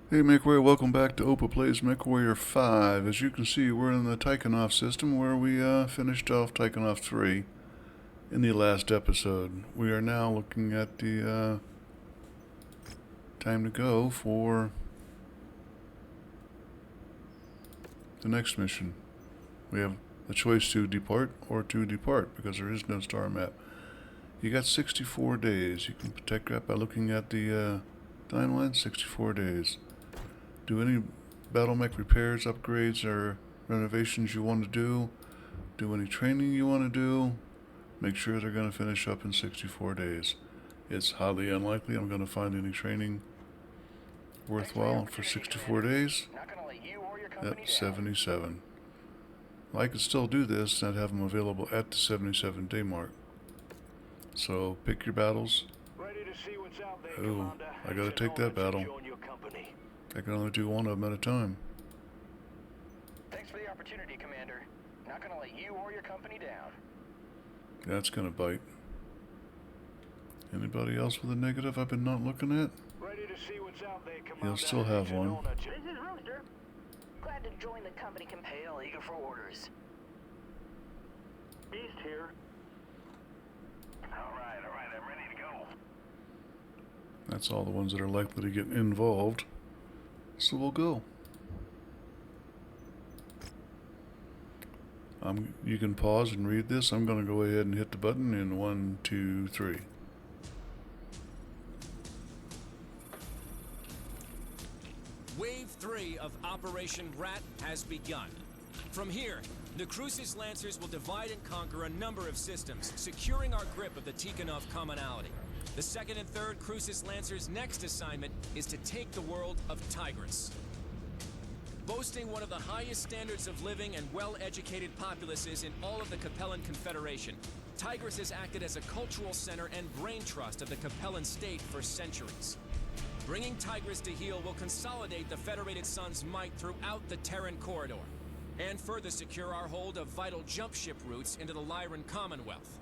Hey Mechwarrior, welcome back to Opa Plays Mechwarrior 5. As you can see, we're in the Tychonoff system where we finished off Tychonoff 3 in the last episode. We are now looking at the time to go for the next mission. We have the choice to depart or to depart because there is no star map. You got 64 days. You can protect that by looking at the timeline. 64 days. Do any battlemech repairs, upgrades, or renovations you want to do any training you want to do, make sure they're going to finish up in 64 days. It's highly unlikely I'm going to find any training worthwhile for 64 days. At 77. I could still do this and have them available at the 77 day mark. So pick your battles. Oh, I gotta take that battle. I can only do one of them at a time. Thanks for the opportunity, Commander. Not gonna let you or your company down. That's gonna bite. Anybody else with a negative I've been not looking at? Ready to see what's out there, Commander. You'll still have one. This is Rooster. Glad to join the company. Hail, eager for orders. Beast here. Alright, I'm ready to go. That's all the ones that are likely to get involved. So we'll go. You can pause and read this. I'm going to go ahead and hit the button in 1, 2, 3. Wave 3 of Operation Rat has begun. From here, the Kestrel Lancers will divide and conquer a number of systems, securing our grip of the Tikhonov commonality. The second and third Kestrel Lancers' next assignment is to take the world of Tigress. Boasting one of the highest standards of living and well-educated populaces in all of the Capellan Confederation, Tigress has acted as a cultural center and brain trust of the Capellan state for centuries. Bringing Tigress to heel will consolidate the Federated Sun's might throughout the Terran corridor, and further secure our hold of vital jump ship routes into the Lyran Commonwealth.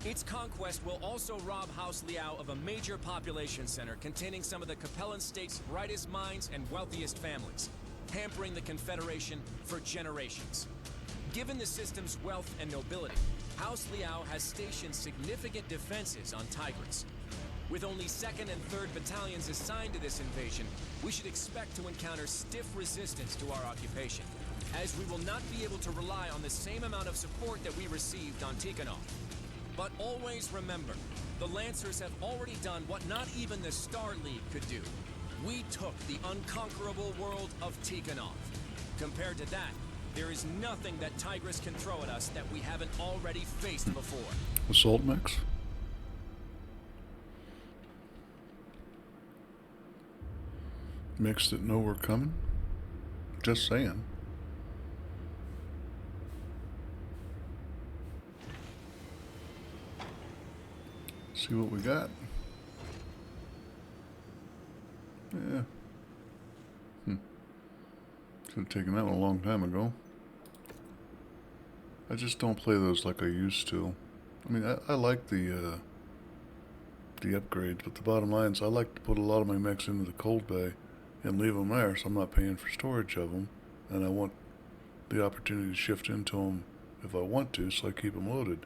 Its conquest will also rob House Liao of a major population center containing some of the Capellan state's brightest minds and wealthiest families, hampering the Confederation for generations. Given the system's wealth and nobility, House Liao has stationed significant defenses on Tigress. With only 2nd and 3rd battalions assigned to this invasion, we should expect to encounter stiff resistance to our occupation, as we will not be able to rely on the same amount of support that we received on Tikhonov. But always remember, the Lancers have already done what not even the Star League could do. We took the unconquerable world of Tikhonov. Compared to that, there is nothing that Tigress can throw at us that we haven't already faced before. Assault mechs? Mechs that know we're coming? Just saying. See what we got. Yeah. Should have taken that one a long time ago. I just don't play those like I used to. I mean, I like the upgrades, but the bottom line is I like to put a lot of my mechs into the cold bay and leave them there, so I'm not paying for storage of them, and I want the opportunity to shift into them if I want to, so I keep them loaded.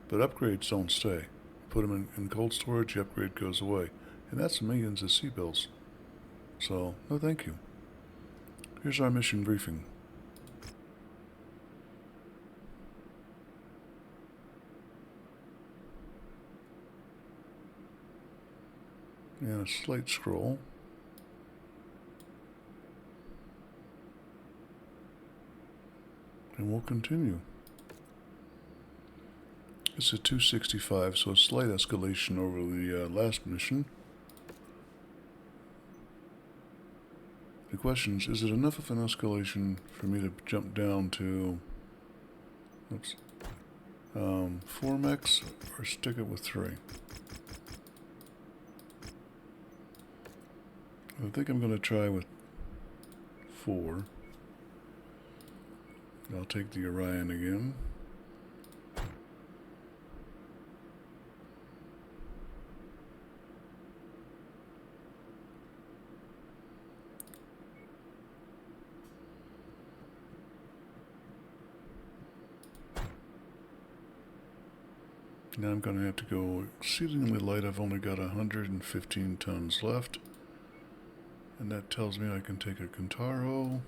But upgrades don't stay. Put them in cold storage, the upgrade goes away, and that's millions of C-bills. So, no thank you. Here's our mission briefing. And a slight scroll. And we'll continue. It's a 265, so a slight escalation over the last mission. The question is it enough of an escalation for me to jump down to 4 mechs, or stick it with 3? I think I'm going to try with 4. I'll take the Orion again. Now I'm going to have to go exceedingly light. I've only got 115 tons left. And that tells me I can take a Kintaro.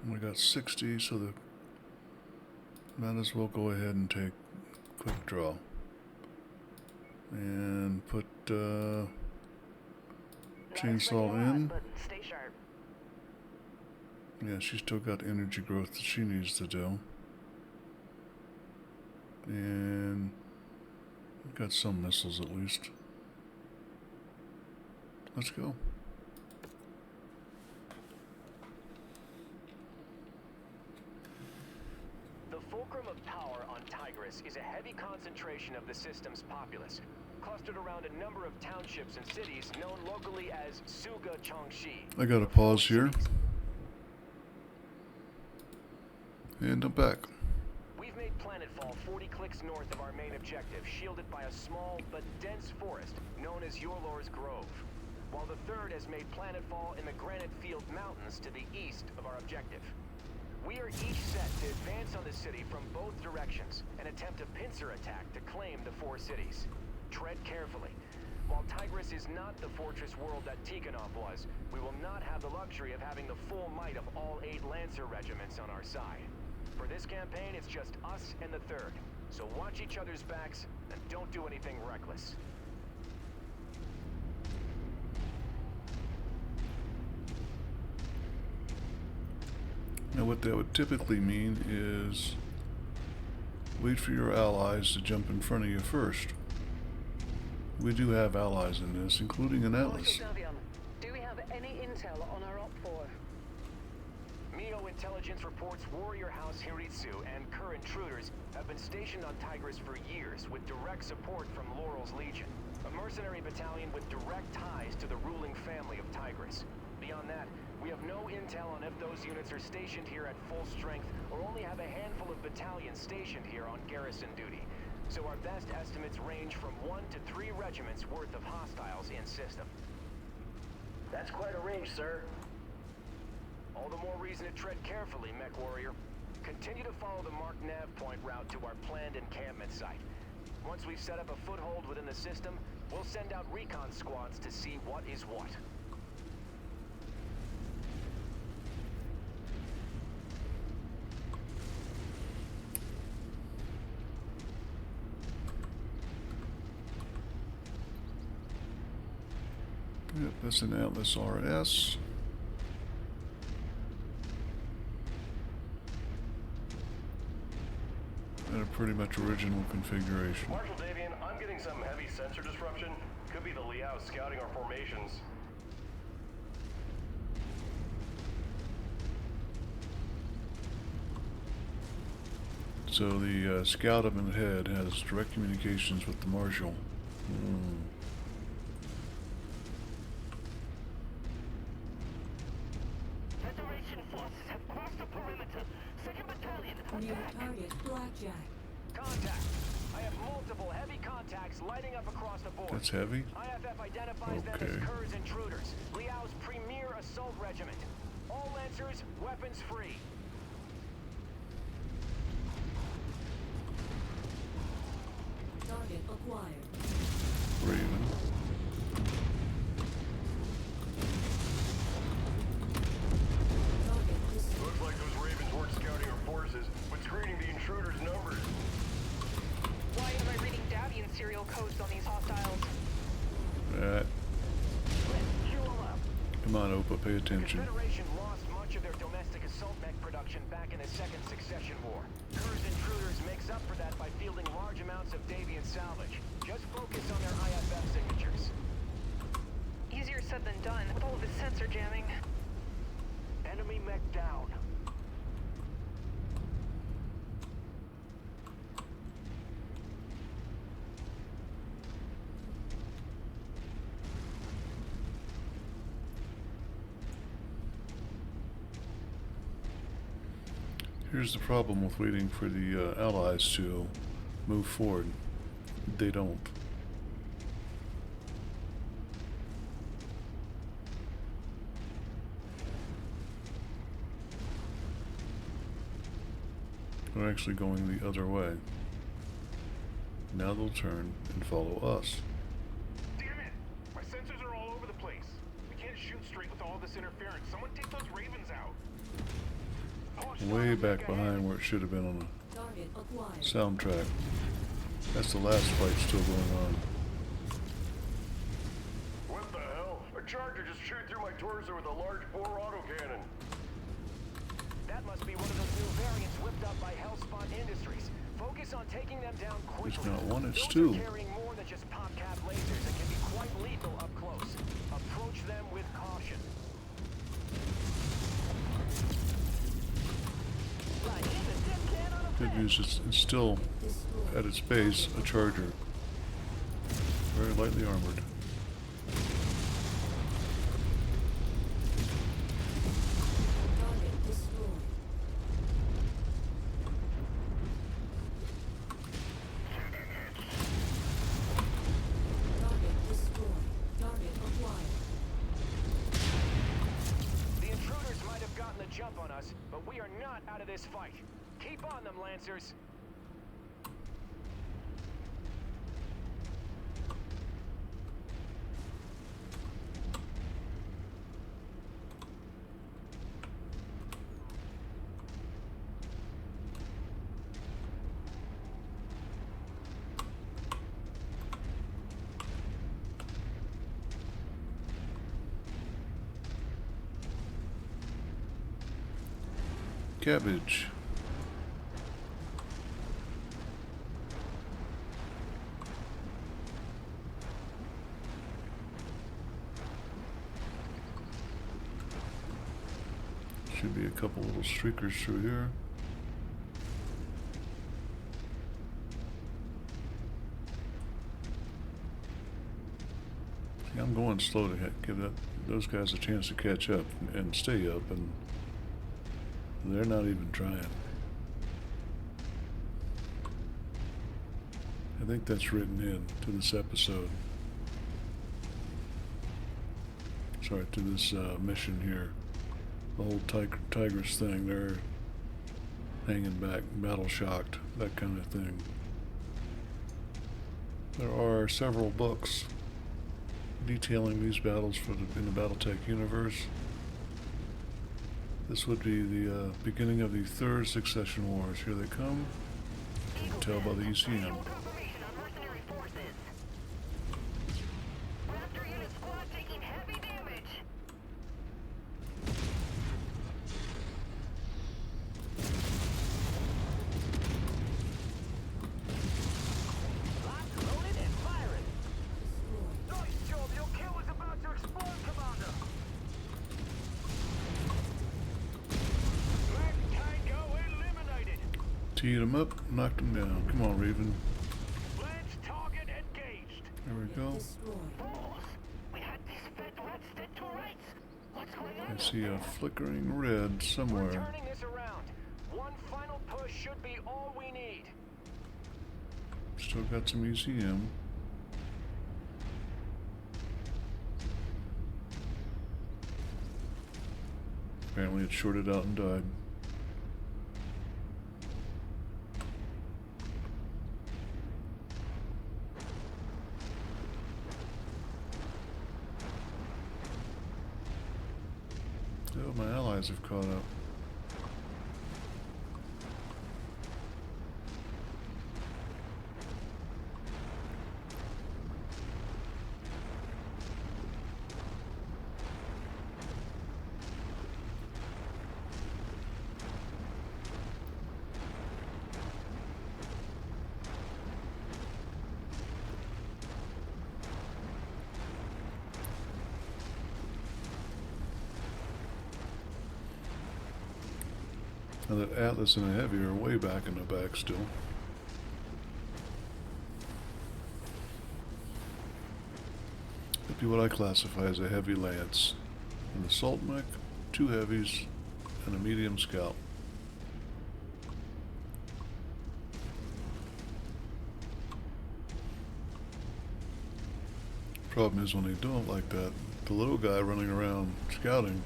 Only got 60, so might as well go ahead and take quick draw. And put chainsaw in. But stay sharp. Yeah, she's still got energy growth that she needs to do. And got some missiles at least. Let's go. The fulcrum of power on Tigress is a heavy concentration of the system's populace, clustered around a number of townships and cities known locally as Suga Chongshi. I gotta pause here. And I'm back. We've made planetfall 40 clicks north of our main objective, shielded by a small but dense forest known as Yorlor's Grove, while the third has made planetfall in the Granite Field Mountains to the east of our objective. We are each set to advance on the city from both directions and attempt a pincer attack to claim the 4 cities. Tread carefully. While Tigress is not the fortress world that Tikhonov was, we will not have the luxury of having the full might of all 8 Lancer regiments on our side. For this campaign, it's just us and the third. So watch each other's backs and don't do anything reckless. Now what that would typically mean is wait for your allies to jump in front of you first. We do have allies in this, including an Atlas. Do we have any intel on our Op 4? Mio intelligence reports Warrior House Hiritsu and Kerr intruders have been stationed on Tigress for years with direct support from Laurel's Legion, a mercenary battalion with direct ties to the ruling family of Tigress. Beyond that, we have no intel on if those units are stationed here at full strength or only have a handful of battalions stationed here on garrison duty. So our best estimates range from 1 to 3 regiments worth of hostiles in system. That's quite a range, sir. All the more reason to tread carefully, Mechwarrior. Continue to follow the marked nav point route to our planned encampment site. Once we've set up a foothold within the system, we'll send out recon squads to see what is what. Yep, that's an Atlas RS. And a pretty much original configuration. Marshal Davian, I'm getting some heavy sensor disruption. Could be the Liao scouting our formations. So the scout up in the head has direct communications with the Marshal. Federation forces have crossed the perimeter. 2nd Battalion. New target, Blackjack. Contact! I have multiple heavy contacts lighting up across the board. That's heavy? IFF identifies them Okay. as Kerr's intruders, Liao's premier assault regiment. All Lancers, weapons free. Target acquired. Raven. Target destroyed. Looks like those Ravens weren't scouting our forces, but screening the intruders' numbers. Why am I reading Davian serial codes on these hostiles? That. Let's chew 'em up. Come on, Opa, pay The attention. Confederation lost much of their domestic assault mech production back in the Second Succession War. Kerr's intruders makes up for that by fielding large amounts of Davian salvage. Just focus on their IFF signatures. Easier said than done with all of this sensor jamming. Enemy mech down. Here's the problem with waiting for the allies to move forward. They don't. They're actually going the other way. Now they'll turn and follow us. Damn it! My sensors are all over the place. We can't shoot straight with all this interference. Someone take those ravens out. Way back behind where it should have been on Target the acquired. soundtrack. That's the last fight still going on. What the hell? A charger just chewed through my torso with a large bore autocannon. That must be one of those new variants whipped up by Hellspawn Industries. Focus on taking them down quickly. It's not one, it's Those two. are carrying more than just pop-cap lasers and can be quite lethal up close. Approach them with caution. Good news is it's still at its base a charger. Very lightly armored. Target destroyed. Target destroyed. Target acquired. The intruders might have gotten the jump on us, but we are not out of this fight. Keep on them, Lancers. Cabbage. Should be a couple little streakers through here. See, I'm going slow to give those guys a chance to catch up and stay up, and they're not even trying. I think that's written in to this episode. Sorry, to this mission here. The whole Tigress thing, they're hanging back, battle shocked, that kind of thing. There are several books detailing these battles in the BattleTech universe. This would be the beginning of the third succession wars. Here they come. You can tell by the ECM. Confirmation on mercenary forces. Raptor unit squad taking heavy damage. Locked, loaded, and firing. Destroyed. Nice job. Your kill was about to explode, Commander. Black Tango eliminated. Teed them up, knocked them down. Come on, Raven. Lance target engaged. There we go. Destroyed. We had these fed reds dead turrets. What's going on? I see a flickering red We're somewhere. turning this around. One final push should be all we need. Still got some ECM. Apparently it shorted out and died. Oh, my allies have caught up. Now that Atlas and a Heavy are way back in the back still. That'd be what I classify as a heavy lance. An assault mech, 2 heavies, and a medium scout. Problem is when they do it like that, the little guy running around scouting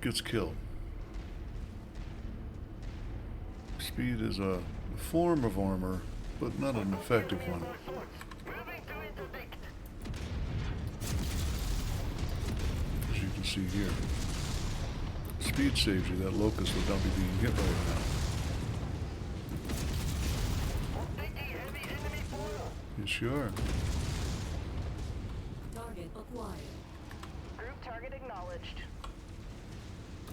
gets killed. Speed is a form of armor, but not an effective one. As you can see here. Speed saves you. That locust would not be being hit right now. Yes, you are. Target acquired. Group target acknowledged.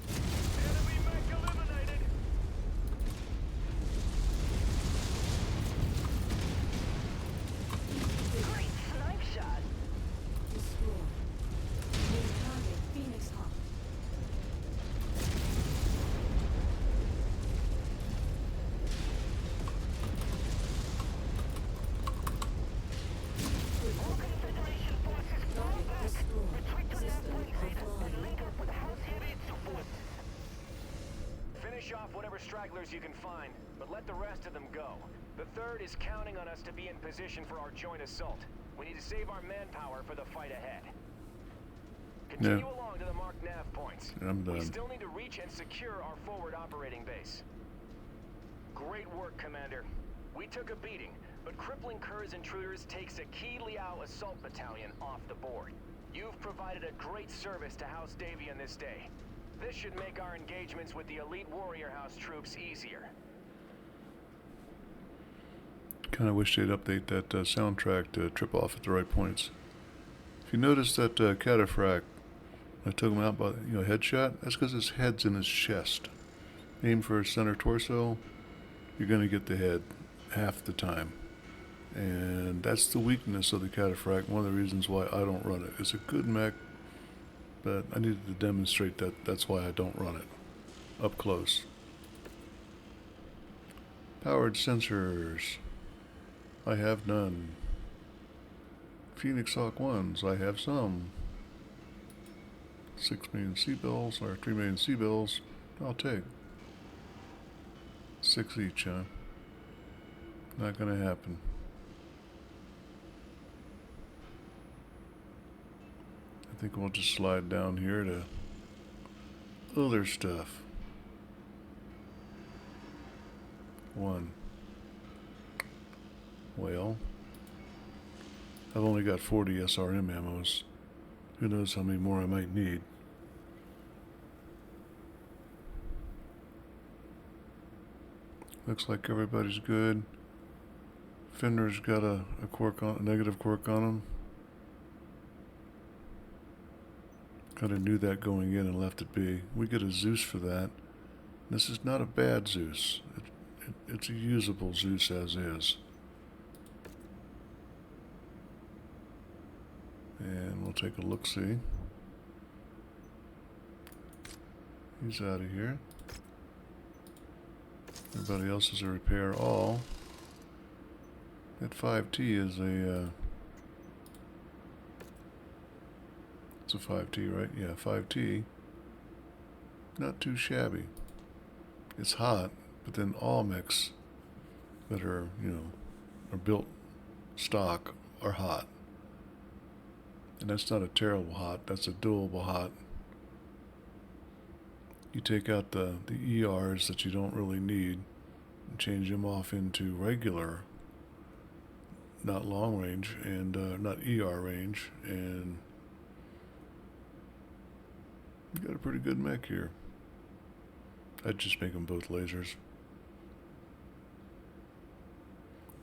Enemy mech eliminated. Great snipe shot. Destroyed. Main target Phoenix Hawk. Target destroyed. System offline. Finish off whatever stragglers you can find, but let the rest of them go. The third is counting on us to be in position for our joint assault. We need to save our manpower for the fight ahead. Continue along to the marked nav points. I'm We done. still need to reach and secure our forward operating base. Great work, Commander. We took a beating, but crippling Kerr's intruders takes a key Liao assault battalion off the board. You've provided a great service to House Davian this day. This should make our engagements with the elite Warrior House troops easier. Kind of wish they'd update that soundtrack to trip off at the right points. If you notice that cataphract, I took him out by headshot. That's because his head's in his chest. Aim for his center torso, you're going to get the head half the time. And that's the weakness of the cataphract. One of the reasons why I don't run it. It's a good mech, but I needed to demonstrate that. That's why I don't run it up close. Powered sensors. I have none. Phoenix Hawk 1s. I have some. 6 million C-bills, or 3 million C-bills. I'll take. 6 each, huh? Not gonna happen. I think we'll just slide down here to other stuff. 1. Well, I've only got 40 SRM ammos. Who knows how many more I might need. Looks like everybody's good. Fenrir's got a negative quirk on him. Kind of knew that going in and left it be. We get a Zeus for that. This is not a bad Zeus. It's a usable Zeus as is. And we'll take a look-see. He's out of here. Everybody else is a repair all. That 5T is it's a 5T, right? Yeah, 5T. Not too shabby. It's hot, but then all mechs that are, are built stock are hot. And that's not a terrible hot, that's a doable hot. You take out the ERs that you don't really need and change them off into regular, not long range, and not ER range, and you got a pretty good mech here. I'd just make them both lasers.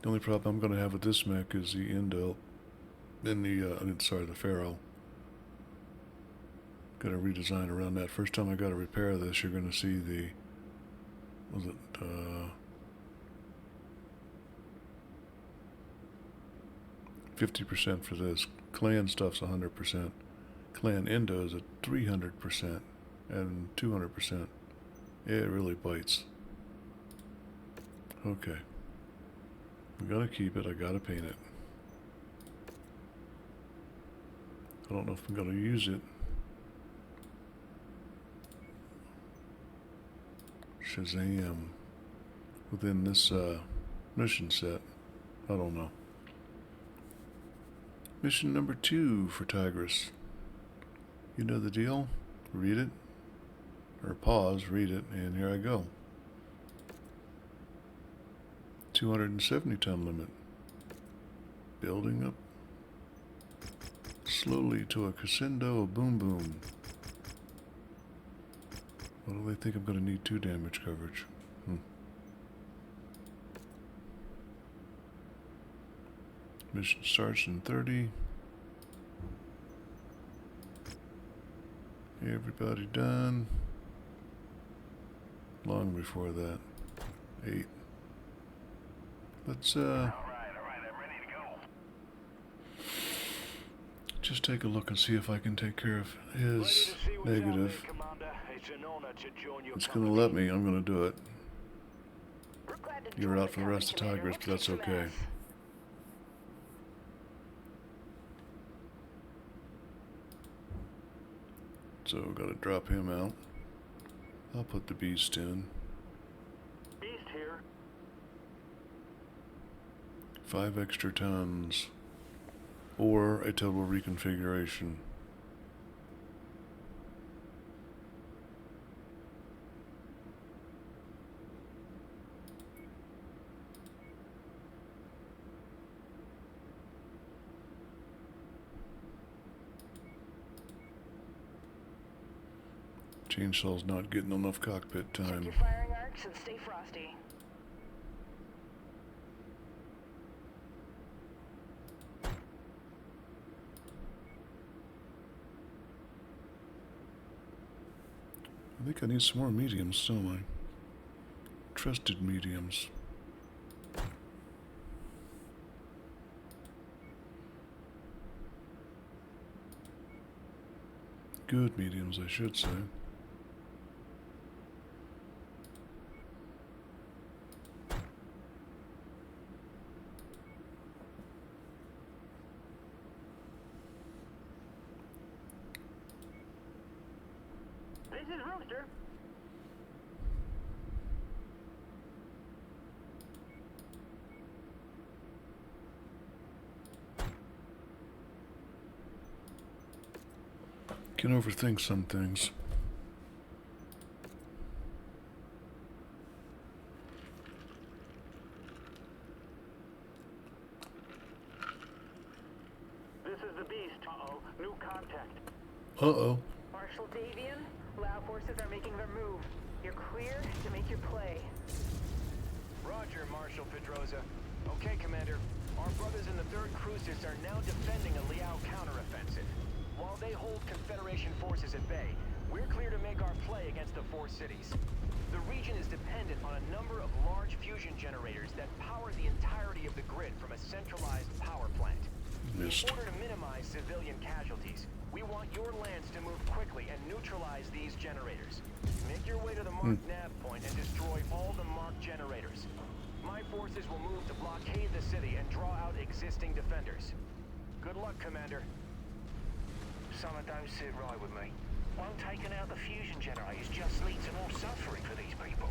The only problem I'm going to have with this mech is the Indo. Then the Pharaoh. Got to redesign around that. First time I got to repair this, you're going to see the, 50% for this. Clan stuff's 100%. Clan Indo is at 300% and 200%. It really bites. Okay. We gotta keep it. I gotta paint it. I don't know if I'm gonna use it. Shazam. Within this mission set. I don't know. Mission number 2 for Tigress. You know the deal? Read it. Or pause, read it, and here I go. 270-ton limit. Building up slowly to a crescendo of boom boom. What do they think I'm going to need 2 damage coverage? Mission starts in 30. Everybody done. Long before that. 8. Let's Alright, I'm ready to go. just take a look and see if I can take care of his negative. It's gonna let me, I'm gonna do it. You're out for the rest of Tigress, but that's okay. So gotta drop him out. I'll put the beast in. Beast here. 5 extra tons. Or a total reconfiguration. Chainsaw's not getting enough cockpit Check time. your firing arcs and stay frosty. I think I need some more mediums, don't I? Trusted mediums. Good mediums, I should say. This is Rooster. Can overthink some things. This is the Beast. Uh-oh. New contact. Uh-oh. Marshal Davian, Lao forces are making their move. You're clear to make your play. Roger, Marshal Pedroza. Okay, Commander. Our brothers in the 3rd Crucis are now defending a Liao counteroffensive. While they hold Confederation forces at bay, we're clear to make our play against the 4 cities. The region is dependent on a number of large fusion generators that power the entirety of the grid from a centralized power plant. Missed. In order to minimize civilian casualties, we want your lance to move quickly and neutralize these generators. Make your way to the marked nav point and destroy all the marked generators. My forces will move to blockade the city and draw out existing defenders. Good luck, Commander. Something don't sit right with me. One taking out the fusion generators just leads to more suffering for these people.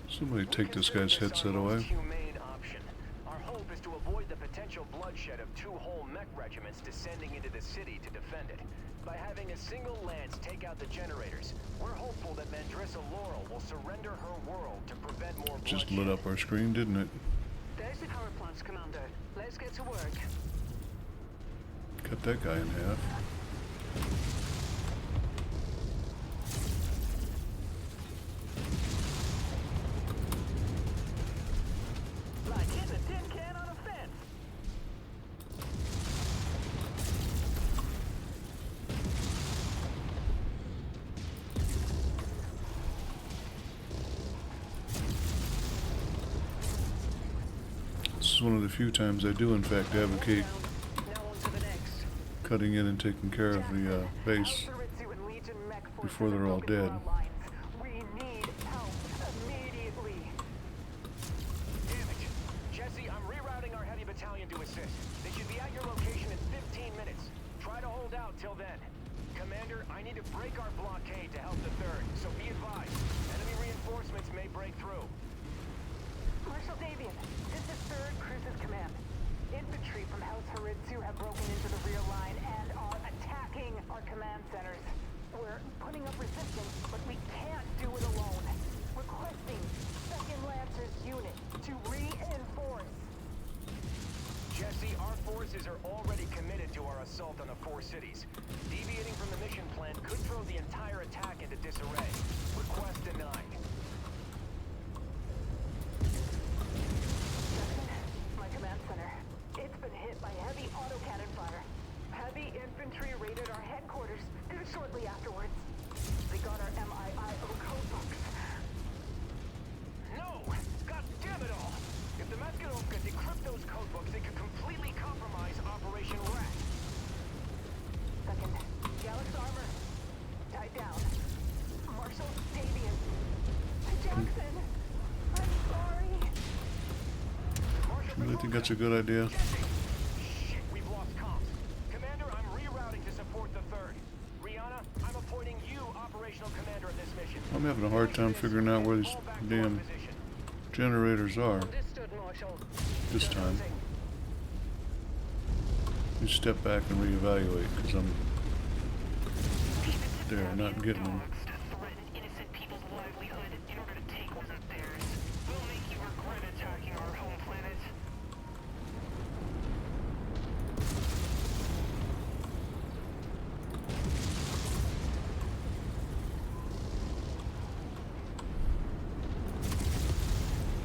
Somebody take this guy's headset away. Humane option. Our hope is to avoid the potential bloodshed of 2 whole mech regiments descending into the city to defend it. By having a single lance take out the generators, we're hopeful that Mandrissa Laurel will surrender her world to prevent more bloodshed. Just lit up our screen, didn't it? There's the power plants, Commander. Let's get to work. Cut that guy in half. Like hitting a tin can on a fence. This is one of the few times I do in fact advocate Now on to the next. cutting in and taking care of the base before they're all dead. We need help immediately. Damage. Jesse, I'm rerouting our heavy battalion to assist. They should be at your location in 15 minutes. Try to hold out till then. Commander, I need to break our blockade to help the 3rd, so be advised. Enemy reinforcements may break through. Marshal Davian, this is 3rd Crucis Command. Infantry from House Haritsu have broken into the rear line and are attacking our command centers. We're putting up resistance, but we can't do it alone. Requesting 2nd Lancers unit to to reinforce. Jesse, our forces are already committed to our assault on the 4 cities. Deviating from the mission plan could throw the entire attack into disarray. Request denied. Jackson, my command center. It's been hit by heavy autocannon fire. Heavy infantry raided our headquarters shortly afterwards. They got our MIIO code books. No! God damn it all! If the Mechwarriors could decrypt those code books, they could completely compromise Operation Rat. Second, Galax armor. Tied down. Marshal Davian. Jackson! I'm sorry. You really think that's a good idea? Shit, we've lost comms. Commander, I'm rerouting to support the 3rd. Rihanna, I'm appointing you operational commander of this mission. I'm having a hard time figuring out where these damn generators are Understood, Marshal. this time. You step back and reevaluate, because I'm just there, not getting them. To threaten innocent people's livelihood in order to take what's theirs. We'll make you regret attacking our home planet.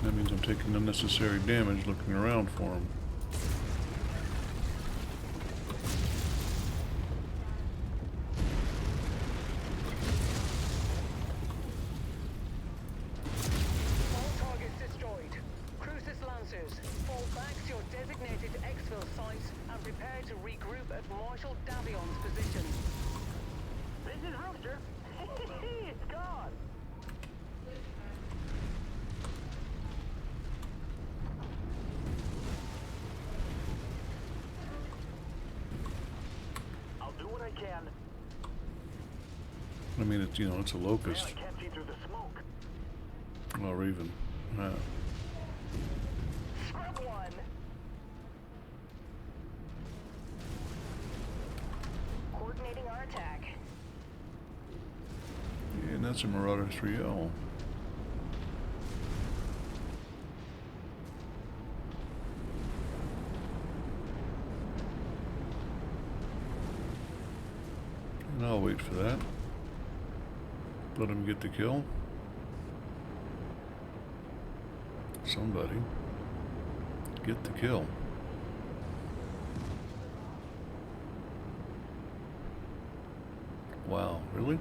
That means I'm taking unnecessary damage looking around for them. All targets destroyed. Kestrel Lancers, fall back to your designated exfil sites and prepare to regroup at Marshal Davion's position. This is Rooster. It's gone. I'll do what I can. I mean, it's, you know, it's a locust. I can't see through the smoke. Or even, Scrub one. Coordinating our attack. yeah, and that's a Marauder 3L. And I'll wait for that. Let him get the kill. Somebody get the kill. Wow, really?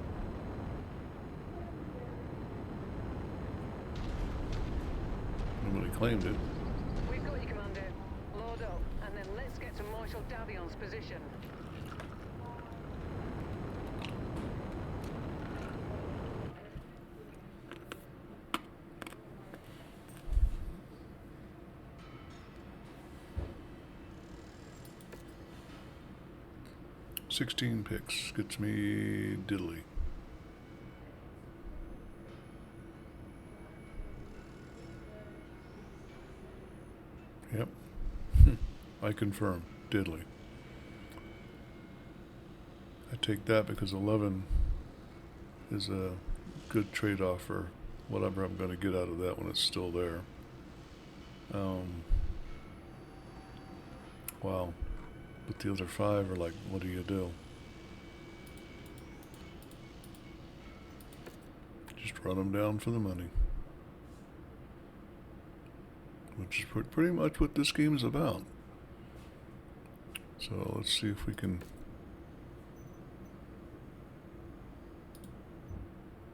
Nobody claimed it. We've got you, Commander. Load up, and then let's get to Marshal Davion's position. "16 picks gets me diddly." Yep. I confirm. Diddly. I take that because 11 is a good trade-off for whatever I'm going to get out of that when it's still there. Wow. But the other 5 are like, what do you do? Just run them down for the money. Which is pretty much what this game is about. So let's see if we can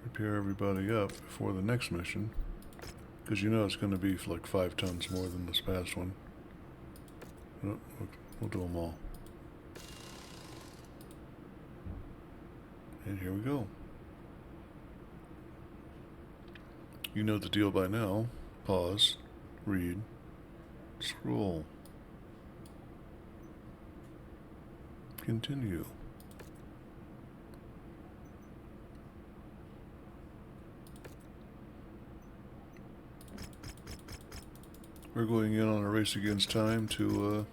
repair everybody up before the next mission. Because you know it's going to be like 5 tons more than this past one. Oh, we'll do them all. And here we go. You know the deal by now. Pause. Read. Scroll. Continue. We're going in on a race against time to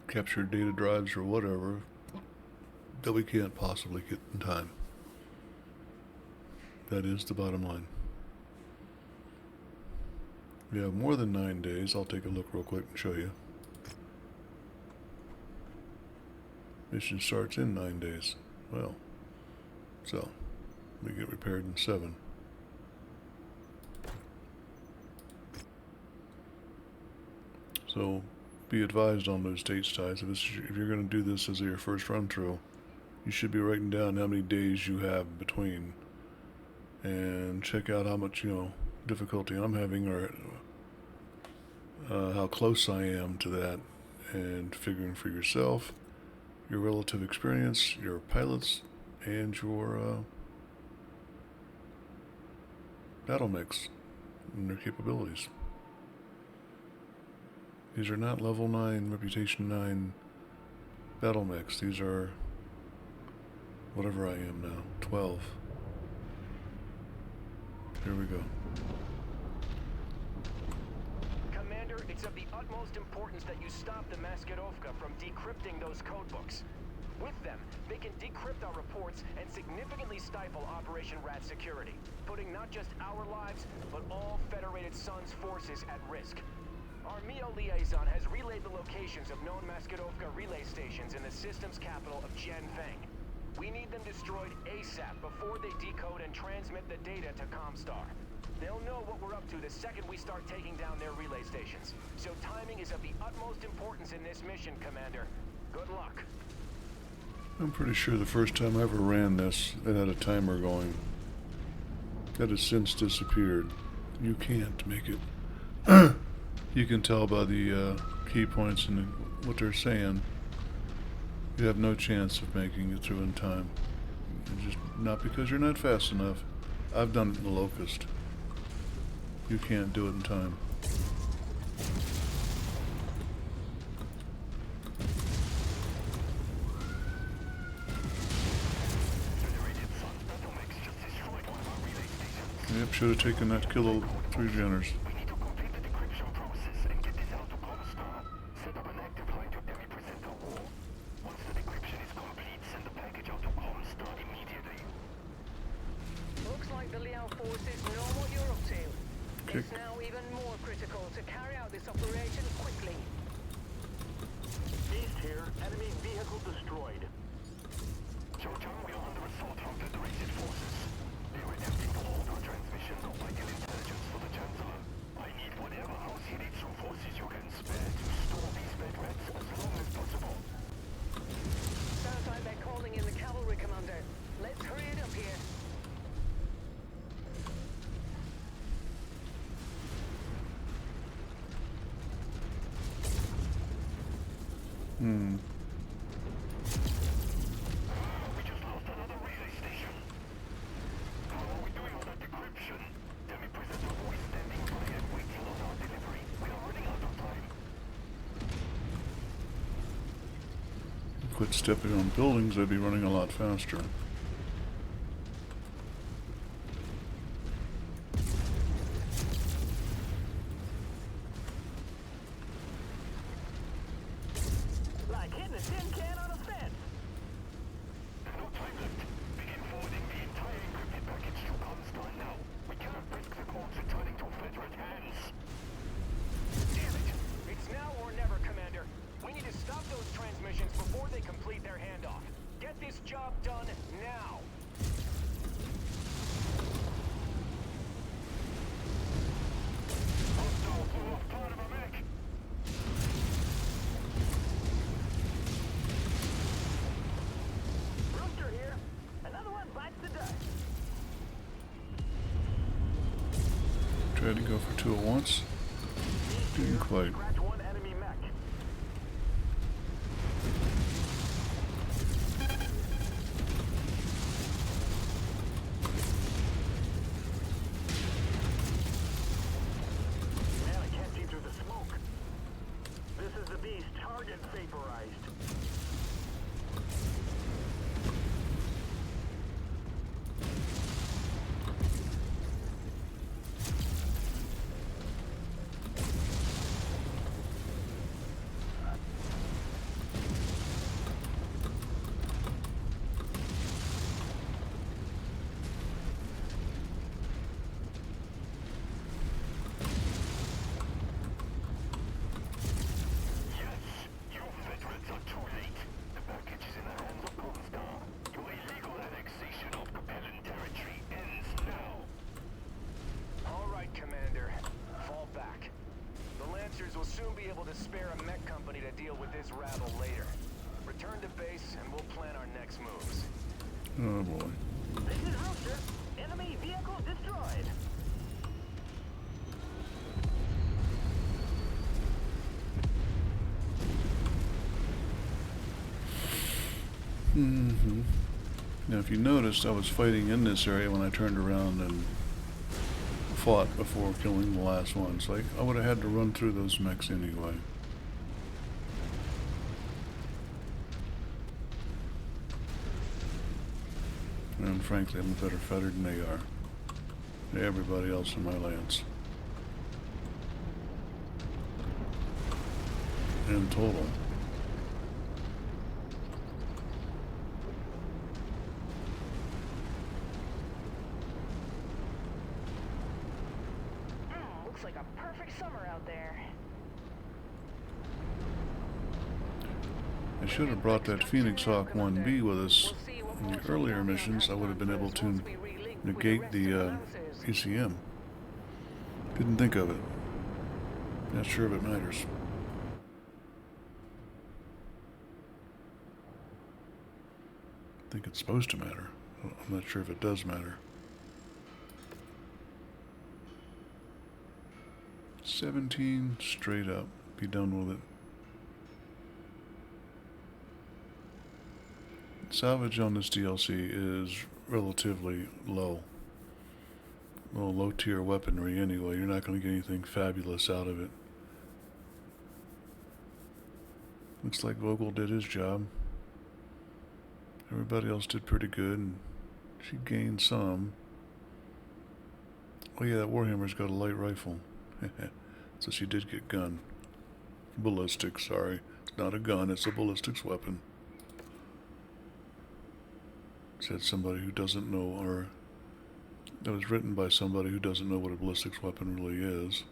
capture data drives or whatever that we can't possibly get in time. That is the bottom line. We have more than 9 days. I'll take a look real quick and show you. Mission starts in 9 days. Well, so we get repaired in 7. So be advised on those dates, ties. If you're going to do this as your first run through, you should be writing down how many days you have between, and check out how much difficulty I'm having, or how close I am to that, and figuring for yourself your relative experience, your pilots, and your battlemechs and their capabilities. These are not level 9, reputation 9 battlemechs. These are whatever I am now, 12. Here we go. Commander, it's of the utmost importance that you stop the Maskedovka from decrypting those codebooks. With them, they can decrypt our reports and significantly stifle Operation Rat security, putting not just our lives, but all Federated Suns forces at risk. Our MEO liaison has relayed the locations of known Maskedovka relay stations in the system's capital of Jianfeng. We need them destroyed ASAP before they decode and transmit the data to Comstar. They'll know what we're up to the second we start taking down their relay stations. So timing is of the utmost importance in this mission, Commander. Good luck. I'm pretty sure the first time I ever ran this, it had a timer going. That has since disappeared. You can't make it. You can tell by the key points and what they're saying. You have no chance of making it through in time. Just not because you're not fast enough. I've done it in the Locust. You can't do it in time. Yep, should have taken that kill of 3 Jenners. It's now even more critical to carry out this operation quickly. East here, enemy vehicle destroyed. Georgia, we are under assault from Federated forces. They were attempting to hold our transmissions of vital intelligence for the Chancellor. I need whatever house units or forces you can spare to store these Medrats as long as possible. Sounds like they're calling in the cavalry, Commander. Let's hurry it up here. We just lost another relay station. How are we doing on that decryption? Demi-President are always standing by and waiting on our delivery. We are running out of time. Quit stepping on buildings, they'd be running a lot faster. Like hitting a tin can on a fence. There's no time left. Begin forwarding the entire encrypted package to Comstar now. We cannot risk the codes returning to Federate hands. Damn it! It's now or never, Commander. We need to stop those transmissions before they complete their handoff. Get this job done now. Hostile blew off part of a mech. Rooster here. Another one bites the dust. Tried to go for 2 at once. Didn't quite. Scratch one enemy mech. Man, I can't see through the smoke. This is the beast. Target vaporized. later. Return to base and we'll plan our next moves. Oh boy. This is Rooster. Enemy vehicle destroyed. Now, if you noticed, I was fighting in this area when I turned around and fought before killing the last one. So I would have had to run through those mechs anyway. And frankly, I'm a better fighter than they are. Everybody else in my lance. In total. Looks like a perfect summer out there. I should have brought that Phoenix Hawk 1B with us. In the earlier missions, I would have been able to negate the ECM. Didn't think of it. Not sure if it matters. I think it's supposed to matter. I'm not sure if it does matter. 17 straight up. Be done with it. Salvage on this DLC is relatively low. Well, low tier weaponry anyway. You're not going to get anything fabulous out of it. Looks like Vogel did his job. Everybody else did pretty good, and she gained some. Oh yeah, that Warhammer's got a light rifle. So she did get gun. Ballistics, sorry. It's not a gun, it's a ballistics weapon. Said somebody who doesn't know, or that was written by somebody who doesn't know what a ballistics weapon really is.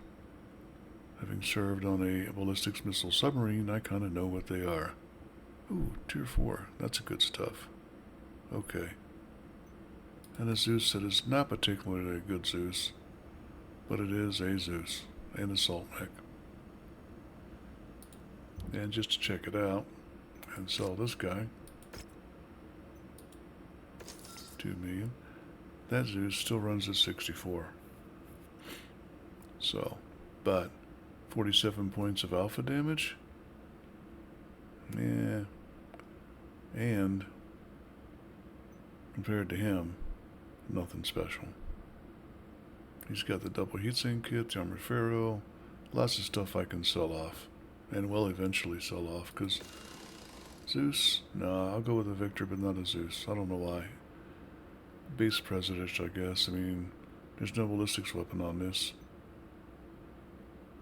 Having served on a ballistics missile submarine, I kind of know what they are. Ooh, tier 4. That's good stuff. Okay. And a Zeus that is not particularly a good Zeus, but it is a Zeus, an assault mech. And just to check it out, and sell this guy. 2 million. That Zeus still runs at 64. So, but 47 points of alpha damage? Yeah. And compared to him, nothing special. He's got the double heatsink kit, the armored ferro, lots of stuff I can sell off, and will eventually sell off, because Zeus? Nah, I'll go with a Victor, but not a Zeus. I don't know why. Base President, I guess. I mean, there's no ballistics weapon on this.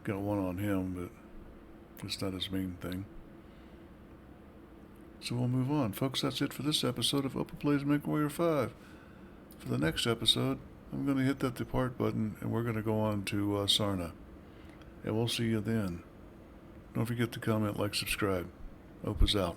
Got one on him, but it's not his main thing. So we'll move on. Folks, that's it for this episode of Open Plays Mechwarrior 5. For the next episode, I'm going to hit that depart button, and we're going to go on to Sarna. And we'll see you then. Don't forget to comment, like, subscribe. Opa's out.